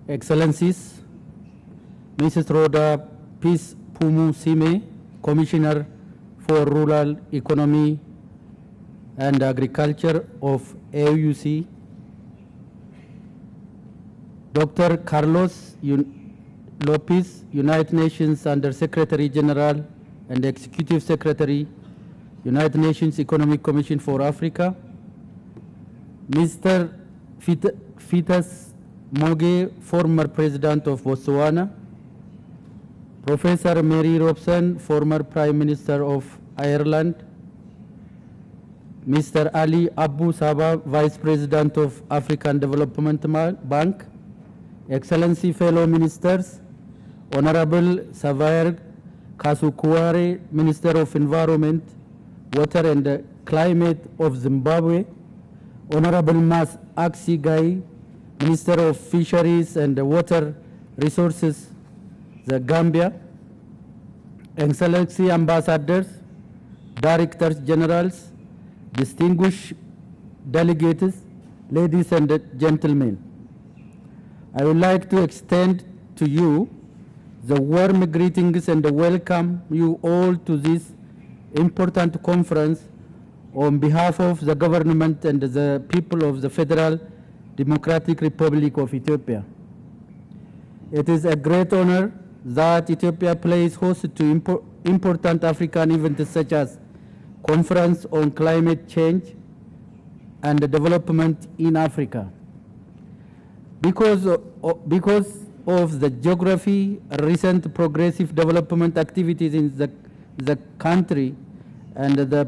Excellencies, Mrs. Rhoda Peace Pumu Sime, Commissioner for Rural Economy and Agriculture of AUC, Dr. Carlos Lopez, United Nations Under Secretary General and Executive Secretary, United Nations Economic Commission for Africa, Mr. Fitas Moge, former President of Botswana, Professor Mary Robson, former Prime Minister of Ireland, Mr. Ali Abu Saba, Vice President of African Development Bank, Excellency fellow ministers, Honorable Savair Kasukuare, Minister of Environment, Water and Climate of Zimbabwe, Honorable Mas Aksi Gai, Minister of Fisheries and Water Resources, the Gambia, Excellency Ambassadors, Directors Generals, distinguished delegates, ladies and gentlemen. I would like to extend to you the warm greetings and welcome you all to this important conference on behalf of the government and the people of the Federal Democratic Republic of Ethiopia. It is a great honor that Ethiopia plays host to important African events such as Conference on Climate Change and Development in Africa. Because of the geography, recent progressive development activities in the country, and the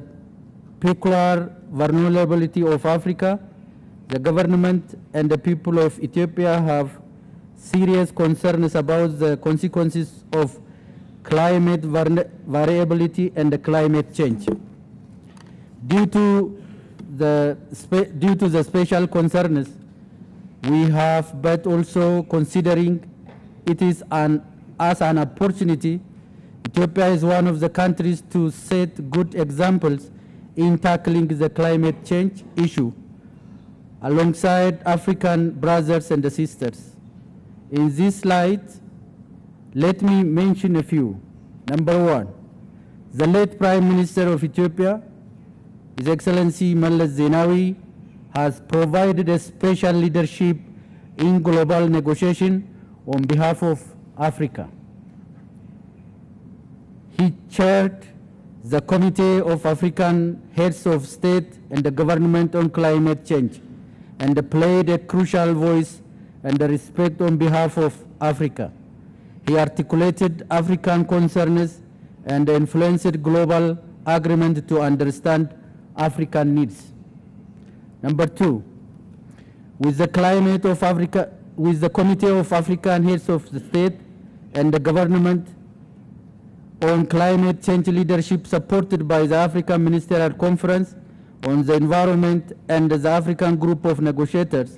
peculiar vulnerability of Africa, the government and the people of Ethiopia have serious concerns about the consequences of climate variability and the climate change. Due to the special concerns we have, but also considering it is as an opportunity, Ethiopia is one of the countries to set good examples in tackling the climate change issue alongside African brothers and sisters. In this light, let me mention a few. Number one, the late Prime Minister of Ethiopia, His Excellency Meles Zenawi, has provided a special leadership in global negotiation on behalf of Africa. He chaired the Committee of African Heads of State and the Government on Climate Change and played a crucial voice and respect on behalf of Africa. He articulated African concerns and influenced global agreement to understand African needs. Number two, with the climate of Africa, with the Committee of African Heads of the State and the Government on Climate Change leadership supported by the African Ministerial Conference on the Environment and the African Group of Negotiators,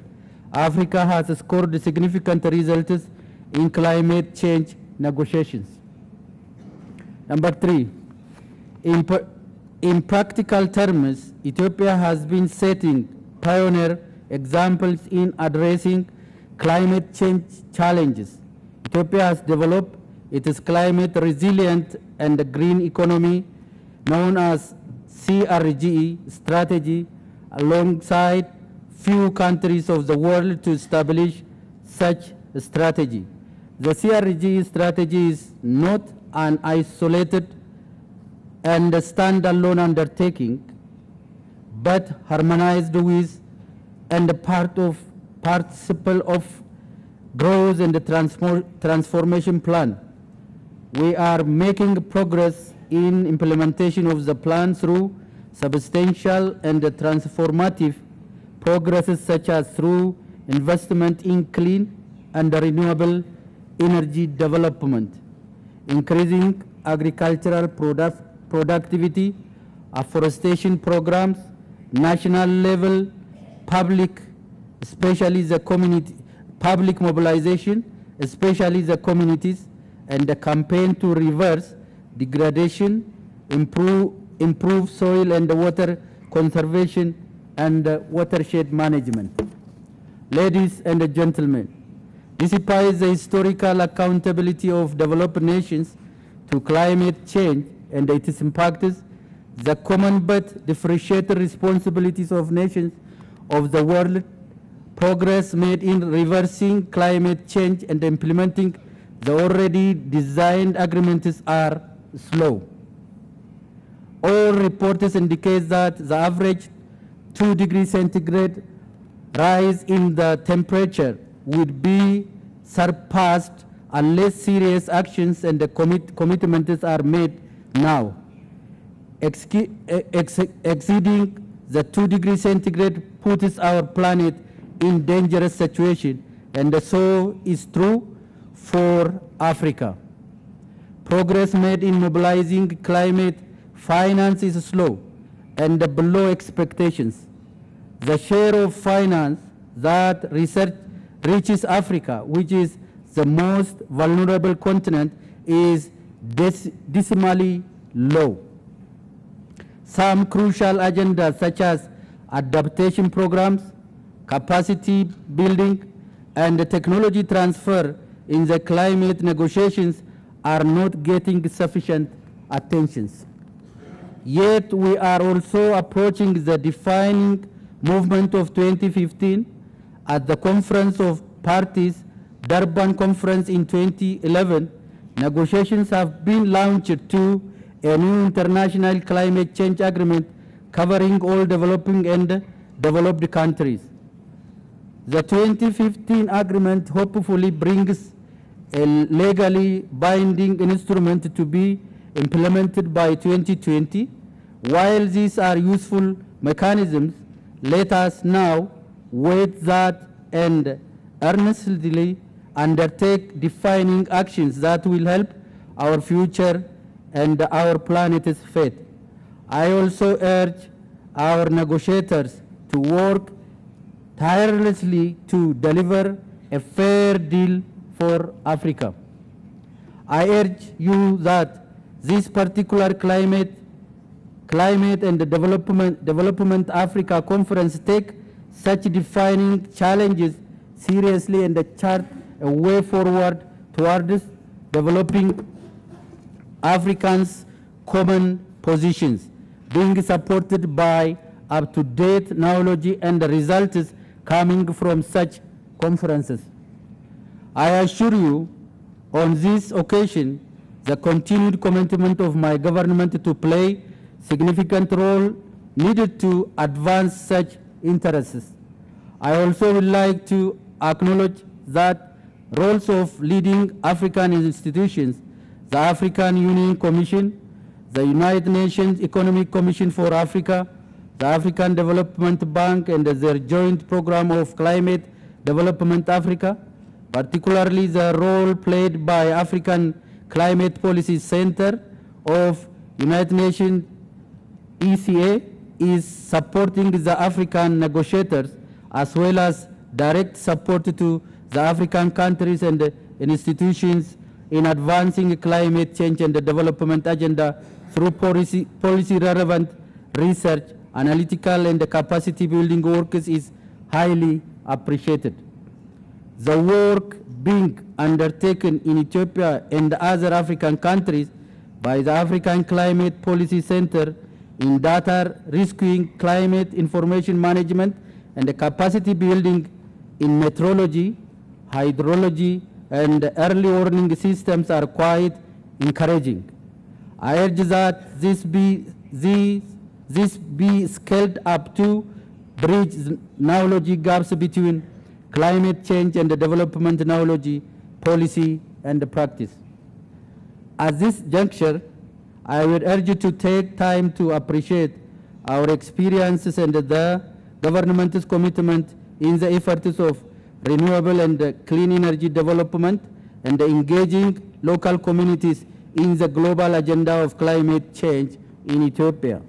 Africa has scored significant results in climate change negotiations. Number three, in practical terms, Ethiopia has been setting pioneer examples in addressing climate change challenges. Ethiopia has developed its climate resilient and green economy known as CRGE strategy alongside few countries of the world to establish such a strategy. The CRGE strategy is not an isolated and standalone undertaking, but harmonized with and participle of growth and the transformation plan. We are making progress in implementation of the plan through substantial and transformative progresses such as through investment in clean and renewable energy development, increasing agricultural productivity, afforestation programs, national level, public mobilization, especially the communities, and the campaign to reverse degradation, improve soil and water conservation and watershed management. Ladies and gentlemen, Despite the historical accountability of developed nations to climate change and its impacts, the common but differentiated responsibilities of nations of the world, progress made in reversing climate change and implementing the already designed agreements are slow. All reports indicate that the average 2 degrees centigrade rise in the temperature would be surpassed unless serious actions and the commitments are made now. Exceeding the 2 degrees centigrade puts our planet in dangerous situation, and so is true for Africa. Progress made in mobilizing climate finance is slow and below expectations. The share of finance that reaches Africa, which is the most vulnerable continent, is dismally low. Some crucial agendas such as adaptation programs, capacity building, and the technology transfer in the climate negotiations are not getting sufficient attention. Yet we are also approaching the defining movement of 2015 at the Conference of Parties, Durban Conference in 2011. Negotiations have been launched to a new international climate change agreement covering all developing and developed countries. The 2015 agreement hopefully brings a legally binding instrument to be implemented by 2020. While these are useful mechanisms, let us now wait that and earnestly undertake defining actions that will help our future and our planet's fate. I also urge our negotiators to work tirelessly to deliver a fair deal for Africa. I urge you that this particular climate and development Africa conference take such defining challenges seriously and chart a way forward towards developing Africans' common positions, being supported by up-to-date knowledge and the results coming from such conferences. I assure you on this occasion the continued commitment of my government to play significant role needed to advance such interests. I also would like to acknowledge that roles of leading African institutions, the African Union Commission, the United Nations Economic Commission for Africa, the African Development Bank, and their joint program of climate development Africa, particularly the role played by African Climate Policy Center of United Nations ECA is supporting the African negotiators as well as direct support to the African countries and institutions in advancing climate change and the development agenda through policy relevant research, analytical and capacity building works is highly appreciated. The work being undertaken in Ethiopia and other African countries by the African Climate Policy Center in data rescuing, climate information management, and the capacity building in meteorology, hydrology, and early warning systems are quite encouraging. I urge that this be scaled up to bridge knowledge gaps between climate change and the development knowledge, policy, and practice. At this juncture, I would urge you to take time to appreciate our experiences and the government's commitment in the efforts of renewable and clean energy development and engaging local communities in the global agenda of climate change in Ethiopia.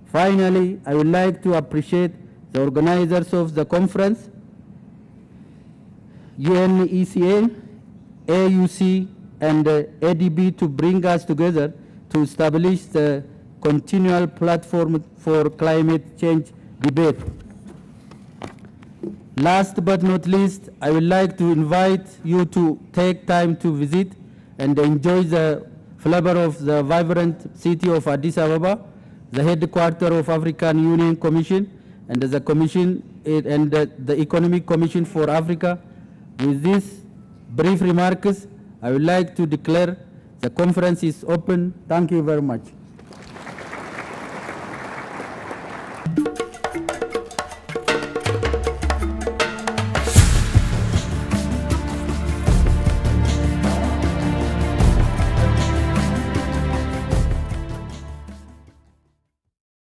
Finally, I would like to appreciate the organizers of the conference, UNECA, AUC, and ADB to bring us together to establish the continual platform for climate change debate. Last but not least, I would like to invite you to take time to visit and enjoy the flavor of the vibrant city of Addis Ababa, the headquarters of African Union Commission, and the Commission and the Economic Commission for Africa. With these brief remarks, I would like to declare the conference is open. Thank you very much.